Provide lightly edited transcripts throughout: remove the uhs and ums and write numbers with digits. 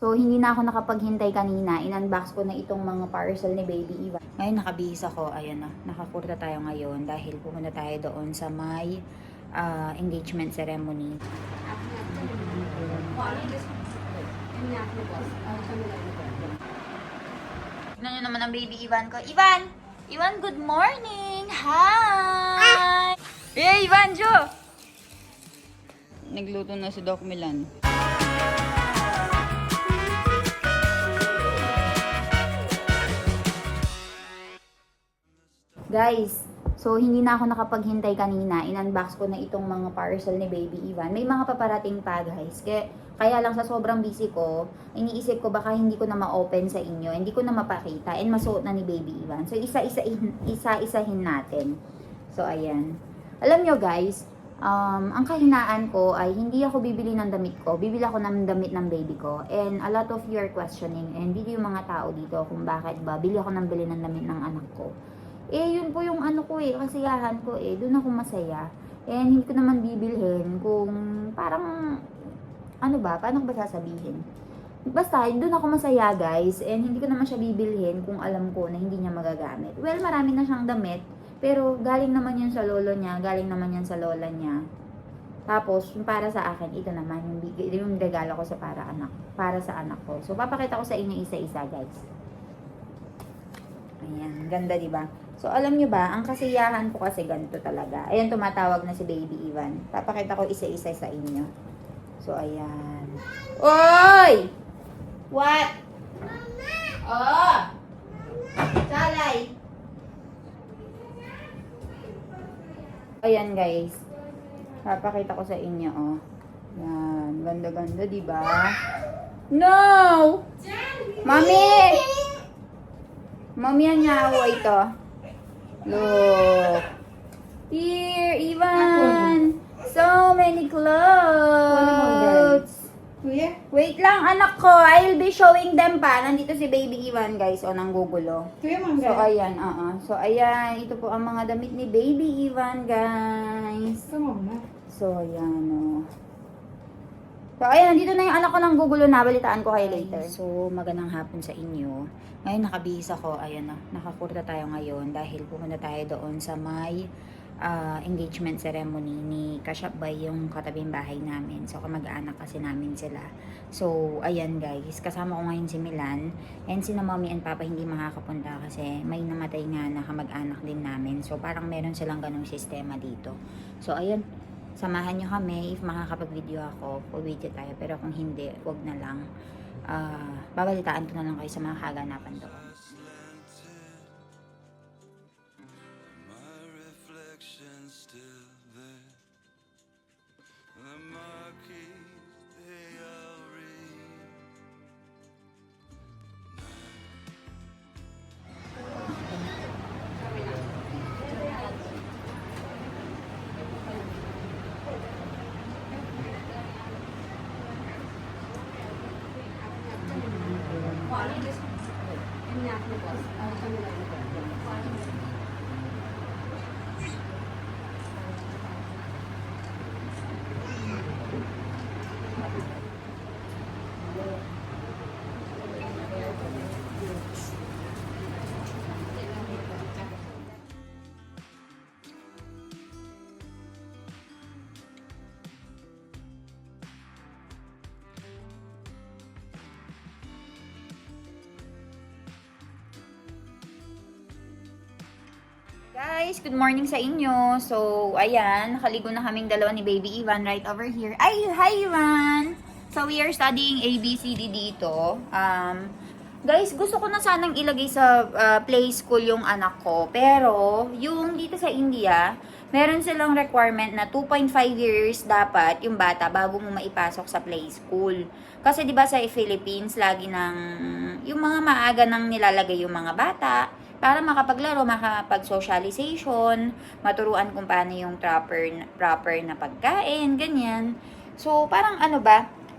So, hindi na ako nakapaghintay kanina. In-unbox ko na itong mga parcel ni Baby Ivan. Ngayon, nakabihis ako. Ayan na. Nakakurta tayo ngayon dahil pumunta tayo doon sa may engagement ceremony. Tignan nyo naman ang Baby Ivan ko. Ivan! Ivan, good morning! Hi! Hey, Ivan, Jo! Nagluto na si Doc Milan. Guys, so hindi na ako nakapaghintay kanina. In-unbox ko na itong mga parcel ni Baby Ivan. May mga paparating pa, guys. Kaya lang sa sobrang busy ko, iniisip ko baka hindi ko na ma-open sa inyo. Hindi ko na mapakita. And masuot na ni Baby Ivan. So, isa-isahin natin. So, ayan. Alam nyo, guys, ang kahinaan ko ay hindi ako bibili ng damit ko. Bibili ako ng damit ng baby ko. And a lot of you are questioning. And hindi yung mga tao dito kung bakit ba bili ako ng bili ng damit ng anak ko. Yun po yung ano ko kasiyahan ko doon ako masaya. And hindi ko naman bibilhin kung parang, paano ko ba sasabihin? Basta, doon ako masaya guys, and hindi ko naman siya bibilhin kung alam ko na hindi niya magagamit. Well, marami na siyang damit, pero galing naman yan sa lolo niya, galing naman yan sa lola niya. Tapos, yung para sa akin, ito naman, yung regalo ko para sa anak ko. So, papakita ko sa inyo isa-isa guys. Ayan, ganda diba? So, alam nyo ba, ang kasiyahan ko kasi ganito talaga. Ayan, tumatawag na si Baby Ivan. Papakita ko isa-isa sa inyo. So, ayan. Oy! What? Oh! Salay! Ayan, guys. Papakita ko sa inyo, oh. Yan, ganda-ganda, diba? No! Mami! Mami, yan niya ako ito. Look. Here, Ivan. So many clothes. Wait lang, anak ko. I'll be showing them pa. Nandito si Baby Ivan, guys. O, nanggugulo. So, ayan. So, ayan. Ito po ang mga damit ni Baby Ivan, guys. So, ayan, o. So, ayan. Nandito na yung anak ko nanggugulo na. Balitaan ko kayo later. So, magandang hapon sa inyo. Ngayon, nakabihis ako. Ayan na. Nakakurta tayo ngayon dahil pumunta tayo doon sa may engagement ceremony ni Kasyapbay, yung katabing bahay namin. So, kamag-anak kasi namin sila. So, ayan guys. Kasama ko ngayon si Milan. And sina mommy and papa hindi makakapunta kasi may namatay nga na kamag-anak din namin. So, parang meron silang ganong sistema dito. So, ayan. Samahan nyo kami. If makakapag-video ako, po-video tayo. Pero kung hindi, wag na lang. Babalitaan ko na lang kayo sa mga kaganapan doon. Guys, good morning sa inyo. So, ayan, nakaligo na kaming dalawa ni Baby Ivan right over here. Ay, hi Ivan! So, we are studying ABCD dito. Guys, gusto ko na sanang ilagay sa play school yung anak ko. Pero, yung dito sa India, meron silang requirement na 2.5 years dapat yung bata bago mo maipasok sa play school. Kasi 'di ba sa Philippines, lagi nang yung mga maaga nang nilalagay yung mga bata para makapaglaro, makapag-socialization, maturuan kung paano yung proper na pagkain, ganyan. So, parang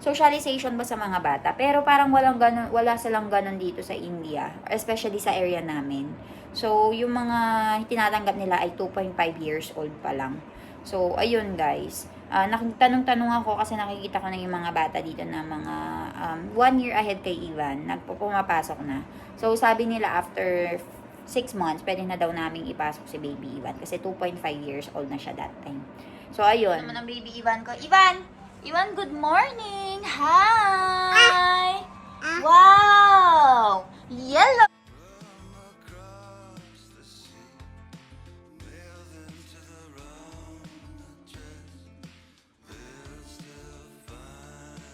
socialization ba sa mga bata? Pero parang wala silang ganun dito sa India, especially sa area namin. So, yung mga tinatanggap nila ay 2.5 years old pa lang. So, ayun guys. Tanong-tanong ako kasi nakikita ko na yung mga bata dito na mga 1 year ahead kay Ivan. Pumapasok na. So, sabi nila after 6 months, pwede na daw naming ipasok si baby Ivan. Kasi 2.5 years old na siya that time. So, ayun. Naman ang baby Ivan ko. Ivan! Ivan, good morning! Hi! Wow! Yellow!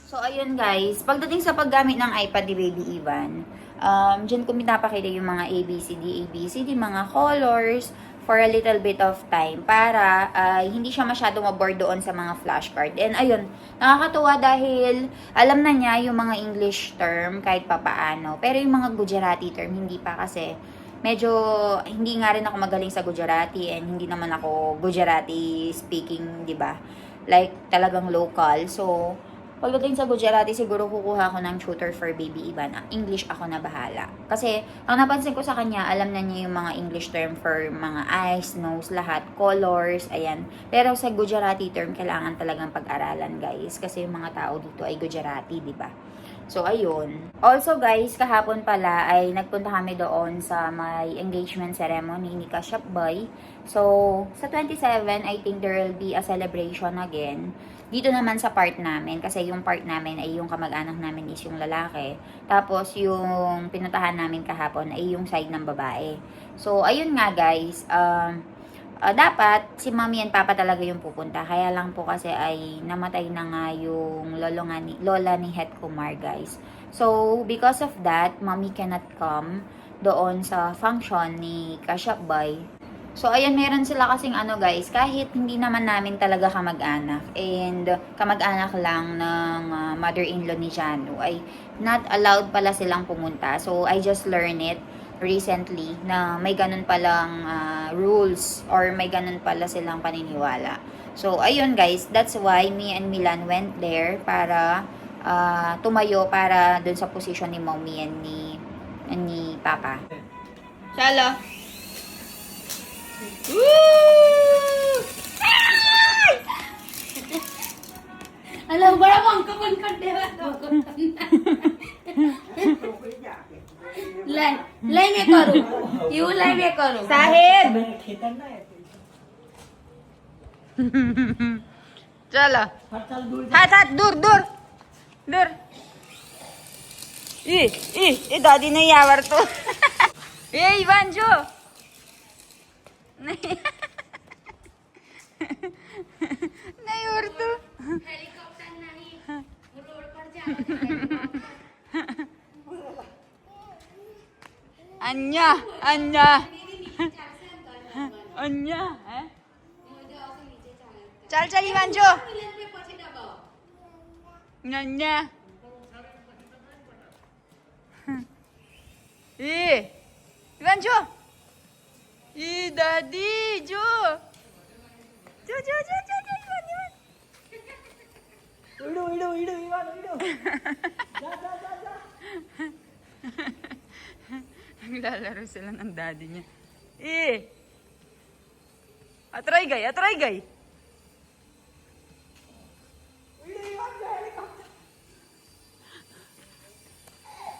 So, ayun guys. Pagdating sa paggamit ng iPad ni Baby Ivan, dyan ko pinapakita yung mga ABCD, mga colors, for a little bit of time para hindi siya masyadong maboard doon sa mga flashcard. And ayun, nakakatuwa dahil alam na niya yung mga English term kahit papaano. Pero yung mga Gujarati term, hindi pa kasi medyo hindi nga rin ako magaling sa Gujarati and hindi naman ako Gujarati speaking, di ba? Like talagang local. So, pagdating sa Gujarati, siguro kukuha ko ng tutor for baby Ivan. English ako na bahala. Kasi, ang napansin ko sa kanya, alam na niya yung mga English term for mga eyes, nose, lahat, colors, ayan. Pero sa Gujarati term, kailangan talagang pag-aralan, guys. Kasi yung mga tao dito ay Gujarati, di ba? So, ayun. Also, guys, kahapon pala ay nagpunta kami doon sa may engagement ceremony ni Kashyap Boy. So, sa 27, I think there will be a celebration again. Dito naman sa part namin, kasi yung part namin ay yung kamag-anak namin is yung lalaki. Tapos, yung pinuntahan namin kahapon ay yung side ng babae. So, ayun nga guys, dapat si mommy and papa talaga yung pupunta. Kaya lang po kasi ay namatay na nga yung lola ni Het Kumar guys. So, because of that, mommy cannot come doon sa function ni Kashyap Boy. So, ayan, meron sila kasing guys, kahit hindi naman namin talaga kamag-anak and kamag-anak lang ng mother-in-law ni Janu, ay not allowed pala silang pumunta. So, I just learned it recently na may ganun palang rules or may ganun pala silang paniniwala. So, ayun guys, that's why me and Milan went there para tumayo para dun sa position ni mommy and ni papa. Shala! Woo! अल्लाह बड़ा पंखा बंद कर दे लाइन करो you line करो साहेब चला हाथ दूर दादी नहीं आवडतो इवान जो नहीं नहीं उड़तू हेलीकॉप्टर नहीं रोड पर जाओ अन्या अन्या अन्या है चल इवान जो अन्या इवान जो दादी जो Iwan Naglalaro sila ng daddy niya. Atray gay.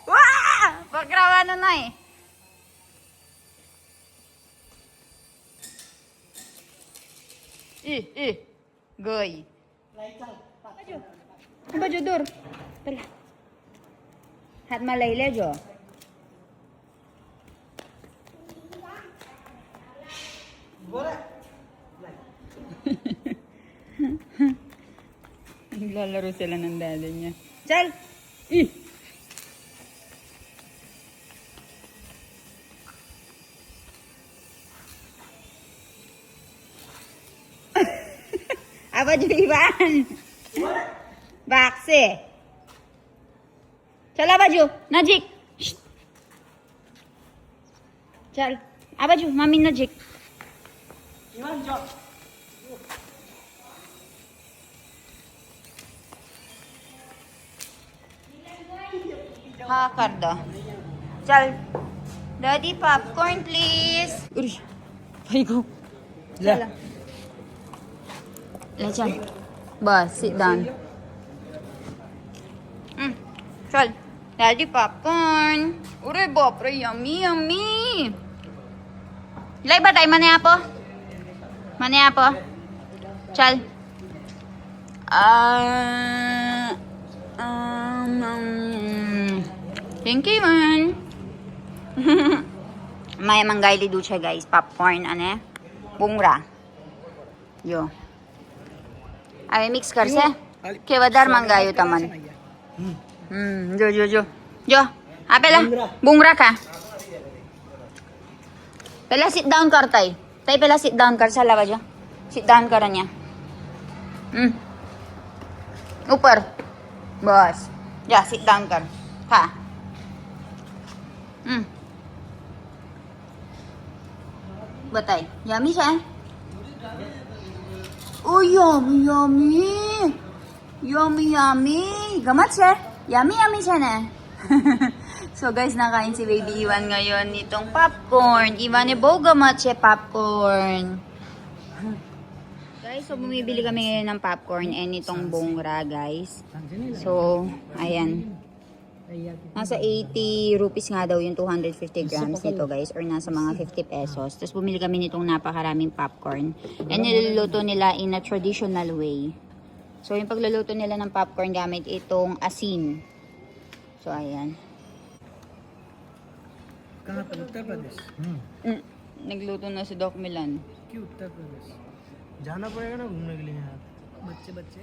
Wah! Pagrawa na eh. Goy. Baju dur. Tala. Hat malayle jo. Naglalaro sila ng daddy niya. Chal! Apa Ivan? Bakse. Chal baju, najik. Chal. Abaju, mami najik. Ivan jo. हाँ कर दो चल दादी popcorn please भाई को चलो Lechon. Boss, sit down. Chal. Daddy popcorn. Ure bapre, yummy, yummy. Ilay ba tayo manaya po? Manaya po? Chal. Thank you, man. May manggay di duce, guys. Popcorn, ano eh? Bungra. Yo. Ay, mix karse. Kevadar manggayo taman. Jo. Apela. Bungra ka. Pela sit down kar tay. Tay pela sit down kar sa lava jo. Sit down kar niya. Upar. Bas. Ja, sit down kar. Ha. Batay. Yummy siya. Oh, yummy, yummy. Yummy, yummy. Gamat siya. Yummy, yummy siya na. So guys, nakain si Baby Iwan ngayon nitong popcorn. Iwan ni gamat siya popcorn. Guys, so bumibili kami ngayon ng popcorn and itong bongra, guys. So, ayan. Nasa 80 rupees nga daw yung 250 grams nito, guys, or nasa mga 50 pesos. Tapos bumili kami nitong napakaraming popcorn. And niluluto nila in a traditional way. So yung pagluluto nila ng popcorn gamit itong asin. So ayan. कहाँ पर उत्तर Pradesh Nagluto na si Doc Milan. क्यों उत्तर प्रदेश जाना पड़ेगा ना घूमने के लिए यहाँ बच्चे बच्चे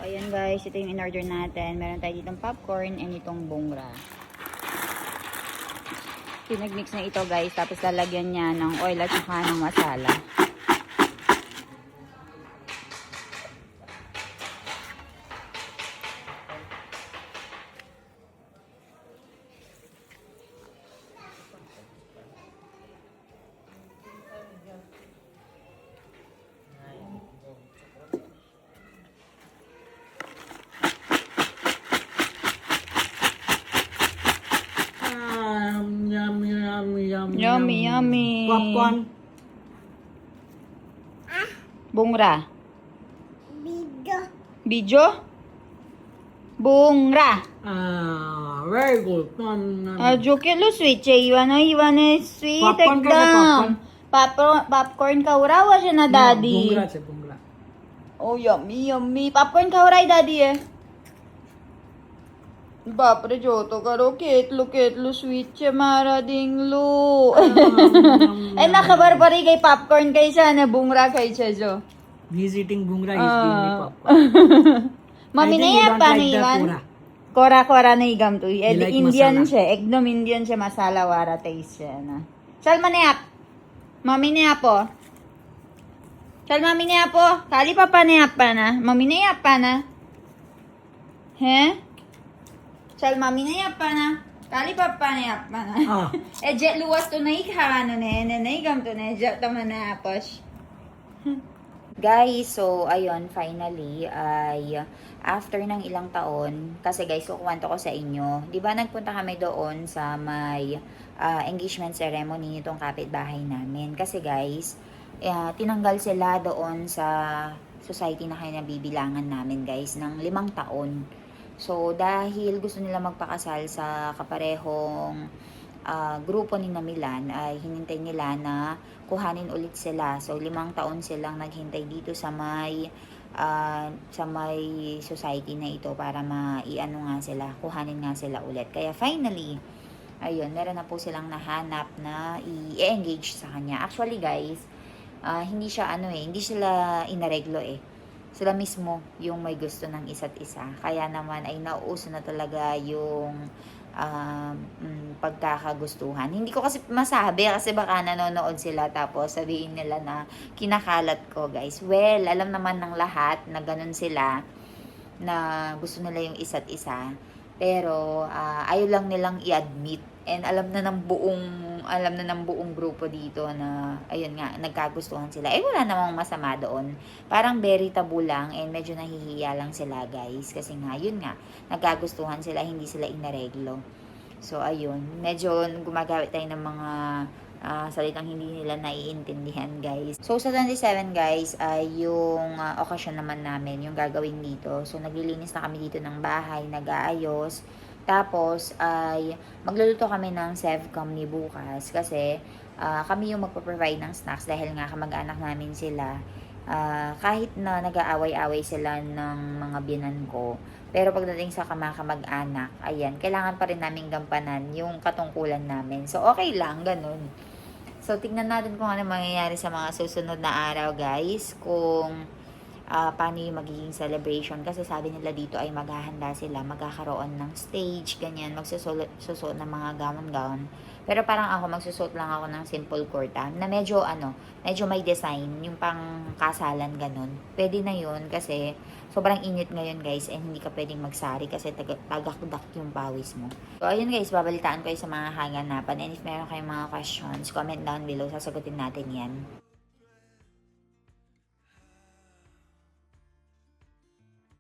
Ayan guys, ito yung in-order natin. Meron tayo ditong popcorn and itong bongra. Pinagmix na ito guys, tapos lalagyan niya ng oil at saka ng masala. Yummy, yummy. Popcorn. Bongra. Bijo. Bongra. Very good. जो के लो स्वीट चाहिए इवाने sweet Popcorn का एकदम पॉपकॉर्न खावरावा siya na daddy. बुंगरा से बुंगरा. Oh yummy yummy. पॉपकॉर्न खावराय daddy eh. बापरे जो तो करो केतलू स्वीट छे मारा डिंगलू. ए ना खबर पड़ी गई पॉपकॉर्न कैसा ने बुंगरा खाई छे जो. He is eating bungra. He is eating me popcorn. Mummy नहीं आपा नहीं इवान. कोरा नहीं गमतू. like Indian masala. छे एकदम इंडियन छे मसाला वाला टेस्ट छे ना. चल मने आप. मम्मी ने आपो. चल मम्मी ने आपो. खाली पापा ने आपा ना. मम्मी नहीं आपा ना. हैं? चल मम्मी नहीं आपा ना. खाली पापा ने आपा ना. ए जे luwas to नहीं खावानो ने नहीं गमतो ने जे to man apos. Guys, so ayun, finally ay after ng ilang taon, kasi guys, kukwento ko sa inyo, di ba nagpunta kami doon sa may engagement ceremony nitong kapitbahay namin. Kasi guys, tinanggal sila doon sa society na kinabibilangan namin guys ng 5 taon. So dahil gusto nila magpakasal sa kaparehong grupo ni Milan, ay hinintay nila na kuhanin ulit sila. So 5 taon silang naghintay dito sa may society na ito para maiano nga sila, kuhanin nga sila ulit. Kaya finally, ayun, meron na po silang nahanap na i-engage sa kanya. Actually guys, hindi siya hindi sila inareglo eh. Sila mismo yung may gusto ng isa't isa. Kaya naman ay nauuso na talaga yung pagkakagustuhan. Hindi ko kasi masabi kasi baka nanonood sila tapos sabihin nila na kinakalat ko guys. Well, alam naman ng lahat na ganun sila, na gusto nila yung isa't isa. Pero ayaw lang nilang i-admit. And alam na ng buong alam na ng buong grupo dito na, ayun nga, nagkagustuhan sila. Eh, wala namang masama doon. Parang very tabu lang and medyo nahihiya lang sila, guys. Kasi nga, yun nga, nagkagustuhan sila, hindi sila inareglo. So, ayun. Medyo gumagamit tayo ng mga salitang hindi nila naiintindihan, guys. So, sa 27, guys, ay yung okasyon naman namin, yung gagawin dito. So, naglilinis na kami dito ng bahay, nag-aayos. Tapos, ay magluluto kami ng Sevcom ni bukas kasi kami yung magpo-provide ng snacks dahil nga kamag-anak namin sila. Kahit na nag-aaway-away sila ng mga biyanan ko, pero pagdating sa kamag-anak, ayan, kailangan pa rin namin gampanan yung katungkulan namin. So, okay lang, ganun. So, tignan natin kung ano mangyayari sa mga susunod na araw, guys. Kung paano yung magiging celebration. Kasi sabi nila dito ay maghahanda sila, magkakaroon ng stage, ganyan, magsusuot ng mga gown-gown. Pero parang ako, magsusuot lang ako ng simple kurta na medyo, medyo may design, yung pang kasalan, ganun. Pwede na yun kasi sobrang init ngayon, guys, and hindi ka pwedeng magsari kasi tagakdak yung pawis mo. So, ayun, guys, babalitaan ko sa mga haganapan. And if meron kayong mga questions, comment down below, sasagutin natin yan.